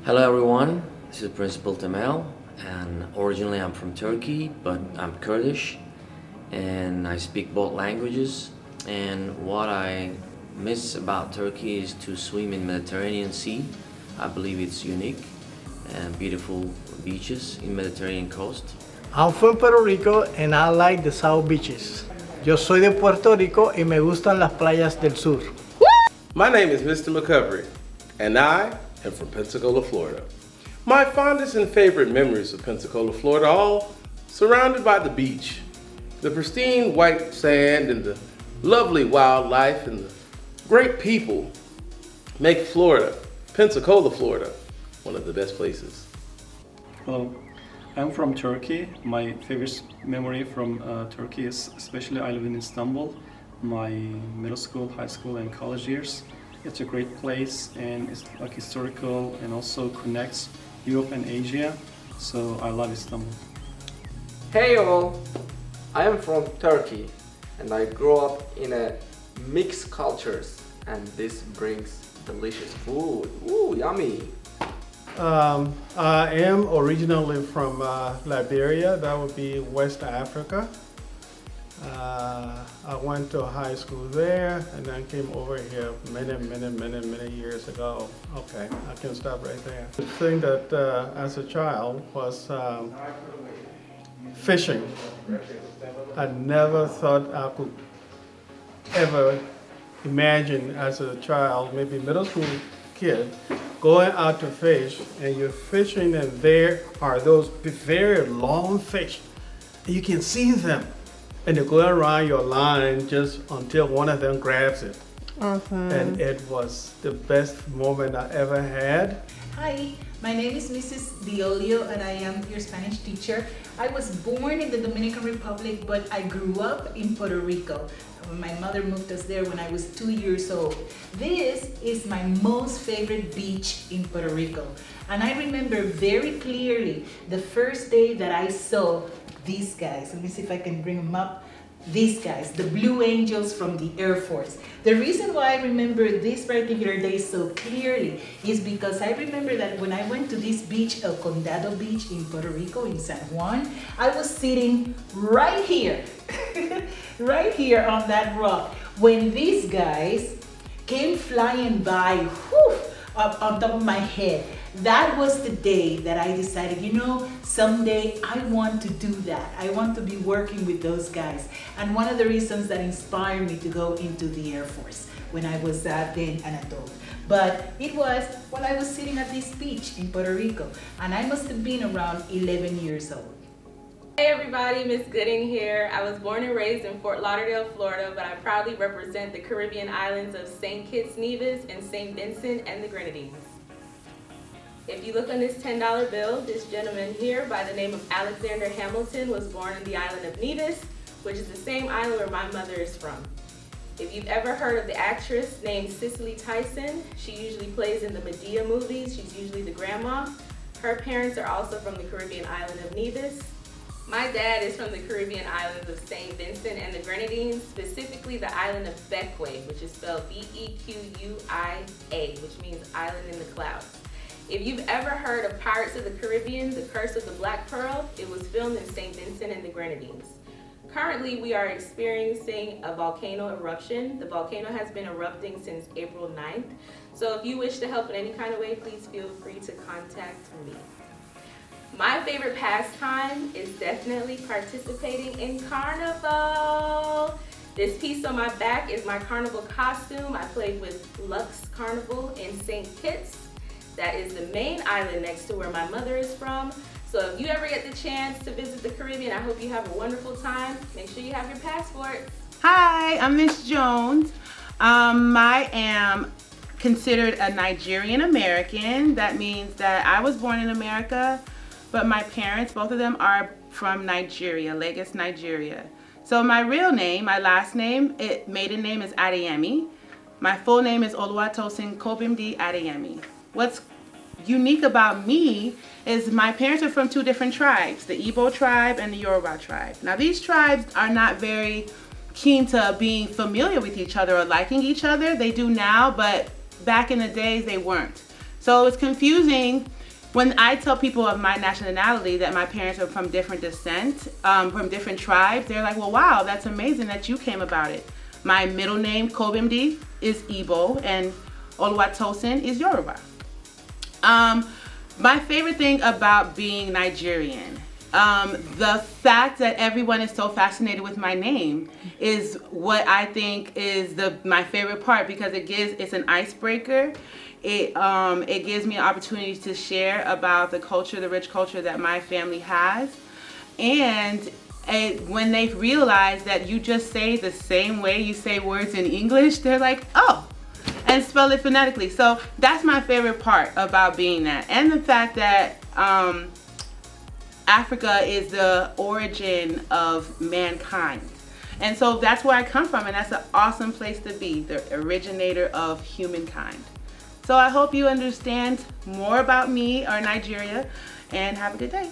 Hello everyone, this is Principal Temel, and originally I'm from Turkey, but I'm Kurdish and I speak both languages. And what I miss about Turkey is to swim in Mediterranean Sea. I believe it's unique and beautiful beaches in Mediterranean coast. I'm from Puerto Rico and I like the South Beaches. Yo soy de Puerto Rico y me gustan las playas del sur. My name is Mr. McCovery, and I am from Pensacola, Florida. My fondest and favorite memories of Pensacola, Florida, all surrounded by the beach, the pristine white sand and the lovely wildlife and the great people make Florida, Pensacola, Florida, one of the best places. Hello, I'm from Turkey. My favorite memory from Turkey is especially I live in Istanbul, my middle school, high school, and college years. It's a great place and it's like historical and also connects Europe and Asia. So I love Istanbul. Hey all, I am from Turkey and I grew up in a mixed cultures and this brings delicious food. Ooh, yummy. I am originally from Liberia, that would be West Africa. I went to high school there and then came over here many years ago. Okay, I can stop right there. The thing that as a child was fishing. I never thought I could ever imagine as a child, maybe middle school kid, going out to fish and you're fishing and there are those very long fish. You can see them and they go around your line just until one of them grabs it. Awesome. And it was the best moment I ever had. Hi, my name is Mrs. Diolio and I am your Spanish teacher. I was born in the Dominican Republic, but I grew up in Puerto Rico. My mother moved us there when I was 2 years old. This is my most favorite beach in Puerto Rico. And I remember very clearly the first day that I saw these guys. Let me see if I can bring them up. These guys, the Blue Angels from the Air Force. The reason why I remember this particular day so clearly is because I remember that when I went to this beach, El Condado Beach in Puerto Rico, in San Juan, I was sitting right here, right here on that rock, when these guys came flying by, whew, up on top of my head. That was the day that I decided, you know, someday I want to do that. I want to be working with those guys. And one of the reasons that inspired me to go into the Air Force when I was then an adult. But it was when I was sitting at this beach in Puerto Rico, and I must have been around 11 years old. Hey everybody, Miss Gooding here. I was born and raised in Fort Lauderdale, Florida, but I proudly represent the Caribbean islands of St. Kitts, Nevis, and St. Vincent and the Grenadines. If you look on this $10 bill, this gentleman here by the name of Alexander Hamilton was born on the island of Nevis, which is the same island where my mother is from. If you've ever heard of the actress named Cicely Tyson, she usually plays in the Medea movies. She's usually the grandma. Her parents are also from the Caribbean island of Nevis. My dad is from the Caribbean islands of St. Vincent and the Grenadines, specifically the island of Bequia, which is spelled B-E-Q-U-I-A, which means island in the clouds. If you've ever heard of Pirates of the Caribbean, The Curse of the Black Pearl, it was filmed in St. Vincent and the Grenadines. Currently, we are experiencing a volcano eruption. The volcano has been erupting since April 9th. So if you wish to help in any kind of way, please feel free to contact me. My favorite pastime is definitely participating in Carnival. This piece on my back is my Carnival costume. I played with Lux Carnival in St. Kitts. That is the main island next to where my mother is from. So if you ever get the chance to visit the Caribbean, I hope you have a wonderful time. Make sure you have your passport. Hi, I'm Miss Jones. I am considered a Nigerian American. That means that I was born in America, but my parents, both of them, are from Nigeria, Lagos, Nigeria. So my real name, my last name, maiden name is Adeyemi. My full name is Oluwatosin Kobimdi Adeyemi. What's unique about me is my parents are from two different tribes, the Igbo tribe and the Yoruba tribe. Now these tribes are not very keen to being familiar with each other or liking each other. They do now, but back in the days they weren't. So it's confusing when I tell people of my nationality that my parents are from different descent, from different tribes. They're like, well, wow, that's amazing that you came about it. My middle name, Kobimdi, is Igbo, and Oluwatosin is Yoruba. My favorite thing about being Nigerian, the fact that everyone is so fascinated with my name is what I think is my favorite part, because it's an icebreaker. It gives me an opportunity to share about the culture, the rich culture that my family has. And when they realize that you just say the same way you say words in English, they're like, oh, and spell it phonetically. So that's my favorite part about being that. And the fact that Africa is the origin of mankind. And so that's where I come from, and that's an awesome place to be, the originator of humankind. So I hope you understand more about me or Nigeria, and have a good day.